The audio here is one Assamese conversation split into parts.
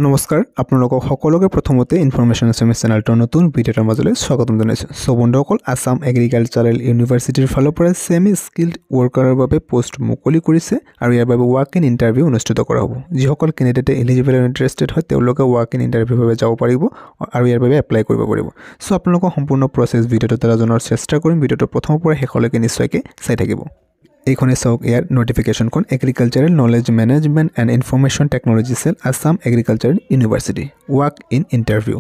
নমস্কাৰ আপোনালোকক সকলোকে প্ৰথমতে ইনফৰমেশ্যন এছএমএছ চেনেলটোৰ নতুন ভিডিঅ'ৰ মাজলৈ স্বাগতম জনাইছোঁ। সো বন্ধুসকল, আসাম এগ্ৰিকালচাৰেল ইউনিভাৰ্চিটিৰ ফালৰ পৰা সেমি স্কিল্ড ৱৰ্কাৰৰ বাবে পোষ্ট মুকলি কৰিছে আৰু ইয়াৰ বাবে ৱাক ইন ইণ্টাৰভিউ অনুষ্ঠিত কৰা হ'ব। যিসকল কেণ্ডিডেটে এলিজিবল আৰু ইণ্টাৰেষ্টেড হয় তেওঁলোকে ৱাক ইন ইণ্টাৰভিউৰ বাবে যাব পাৰিব আৰু ইয়াৰ বাবে এপ্লাই কৰিব পাৰিব। সো আপোনালোকক সম্পূৰ্ণ প্ৰচেছ ভিডিঅ'টোৰ দ্বাৰা জনাৰ চেষ্টা কৰিম। ভিডিঅ'টো প্ৰথমৰ পৰা শেষলৈকে নিশ্চয়কৈ চাই থাকিব। এইখনে চাওক ইয়াৰ নটিফিকেশ্যনখন agricultural knowledge management and information technology cell Assam agricultural university walk in interview.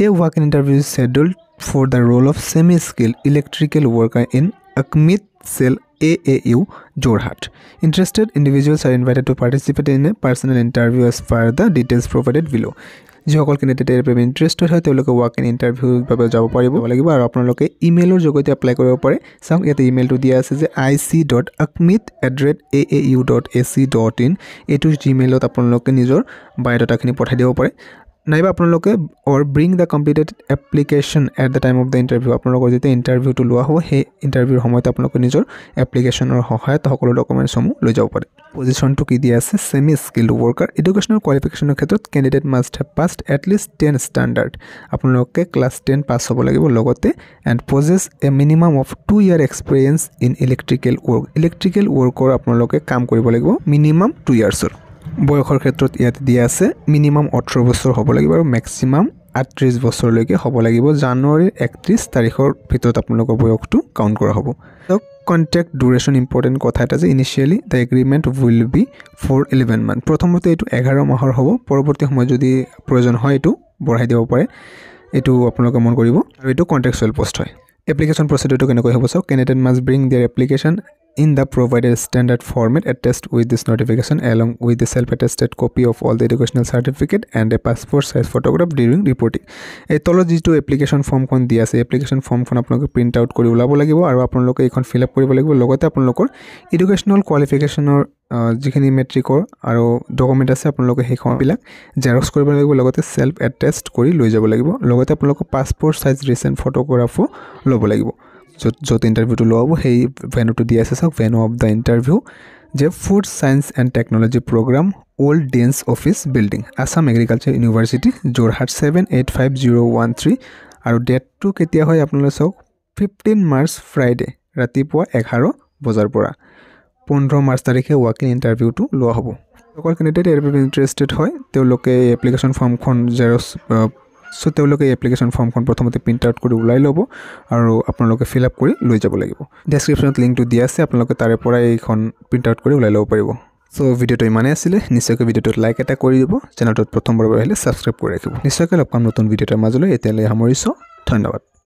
এই walk in interview is scheduled for the role of semi skilled electrical worker in AKMIT cell AAU Jorhat. Interested individuals are invited to participate in a personal interview as per the details provided below. যিসকল কেণ্ডিডেটৰ বাবে ইণ্টাৰেষ্টেড হয় তেওঁলোকে ৱাক ইন ইণ্টাৰভিউৰ বাবে যাব পাৰিব লাগিব আৰু আপোনালোকে ইমেইলৰ জৰিয়তে এপ্লাই কৰিব পাৰে। চাওক ইয়াতে ইমেইলটো দিয়া আছে যে ic.akmit@aa.ac.in। এইটো জিমেইলত আপোনালোকে নিজৰ বায়োডাটাখিনি পঠাই দিব পাৰে। নাইবা আপোনালোকে or bring the completed application at the time of the interview. আপোনালোকৰ যেতিয়া ইণ্টাৰভিউটো লোৱা হ'ব সেই ইণ্টাৰভিউৰ সময়ত আপোনালোকে নিজৰ এপ্লিকেশ্যনৰ সহায়ত সকলো ডকুমেণ্টছসমূহ লৈ যাব পাৰে। পজিশ্যনটো কি দিয়া আছে, ছেমি স্কিল্ড ৱৰ্কাৰ। এডুকেশ্যনেল কোৱালিফিকেশ্যনৰ ক্ষেত্ৰত candidate must have passed at least 10 standard. আপোনালোকে ক্লাছ 10 পাছ হ'ব লাগিব লগতে and possess a minimum of 2 year experience in electrical work. Electrical ৱৰ্কৰ আপোনালোকে কাম কৰিব লাগিব মিনিমাম 2 yearsৰ। বয়সৰ ক্ষেত্ৰত ইয়াত দিয়া আছে মিনিমাম 18 বছৰ হ'ব লাগিব আৰু মেক্সিমাম 38 বছৰলৈকে হ'ব লাগিব। জানুৱাৰীৰ 31 তাৰিখৰ ভিতৰত আপোনালোকৰ বয়সটো কাউণ্ট কৰা হ'ব। কণ্ট্ৰেক্ট ডিউৰেশ্যন ইম্পৰ্টেণ্ট কথা এটা যে initially the agreement will be for 11 months। প্ৰথমতে এইটো 11 মাহৰ হ'ব, পৰৱৰ্তী সময়ত যদি প্ৰয়োজন হয় এইটো বঢ়াই দিব পাৰে। এইটো আপোনালোকে মন কৰিব আৰু এইটো কণ্ট্ৰেকচুৱেল পোষ্ট হয়। এপ্লিকেশ্যন প্ৰচিডিউৰটো কেনেকৈ হ'ব চাওক। Candidate must bring their application in the provided standard format attached with this notification along with the self-attested copy of all the educational certificate and a passport size photograph during reporting। এই তলত যিটো এপ্লিকেশ্যন ফৰ্মখন দিয়া আছে এপ্লিকেশ্যন ফৰ্মখন আপোনালোকে প্ৰিণ্ট আউট কৰি ওলাব লাগিব আৰু আপোনালোকে এইখন ফিল আপ কৰিব লাগিব। লগতে আপোনালোকৰ এডুকেশ্যনেল কোৱালিফিকেশ্যনৰ যিখিনি মেট্ৰিকৰ আৰু ডকুমেণ্ট আছে আপোনালোকে সেইখনবিলাক জেৰক্স কৰিব লাগিব, লগতে চেল্ফ এটেষ্ট কৰি লৈ যাব লাগিব। লগতে আপোনালোকৰ পাছপৰ্ট চাইজ ৰিচেণ্ট ফটোগ্ৰাফো ল'ব লাগিব। য'ত ইণ্টাৰভিউটো লোৱা হ'ব সেই ভেনুটো দিয়া আছে চাওক, ভেনু অফ দ্য ইণ্টাৰভিউ যে food science and technology program old dean's office building Assam agriculture university Jorhat 785013। আৰু ডেটটো কেতিয়া হয় আপোনালোকে চাওক, 15 মাৰ্চ ফ্ৰাইডে ৰাতিপুৱা 11 বজাৰ পৰা 15 মাৰ্চ তাৰিখে ৱাক ইন ইণ্টাৰভিউটো লোৱা হ'ব। অকল কেণ্ডিডেট ইয়াৰ বাবে ইণ্টাৰেষ্টেড হয় তেওঁলোকে এপ্লিকেশ্যন ফৰ্মখন তেওঁলোকে এপ্লিকেশ্যন ফৰ্মখন প্ৰথমতে প্ৰিণ্ট আউট কৰি ওলাই ল'ব আৰু আপোনালোকে ফিল আপ কৰি লৈ যাব লাগিব। ডেছক্ৰিপশ্যনত লিংকটো দিয়া আছে, আপোনালোকে তাৰে পৰাই এইখন প্ৰিণ্ট আউট কৰি ওলাই ল'ব পাৰিব। চ' ভিডিঅ'টো ইমানেই আছিলে। নিশ্চয়কৈ ভিডিঅ'টোত লাইক এটা কৰি দিব, চেনেলটোত প্ৰথমবাৰৰ বাবে আহিলে ছাবস্ক্ৰাইব কৰি ৰাখিব। নিশ্চয়কৈ লগ পাম নতুন ভিডিঅ'টোৰ মাজলৈ। এতিয়ালৈ সামৰিছোঁ, ধন্যবাদ।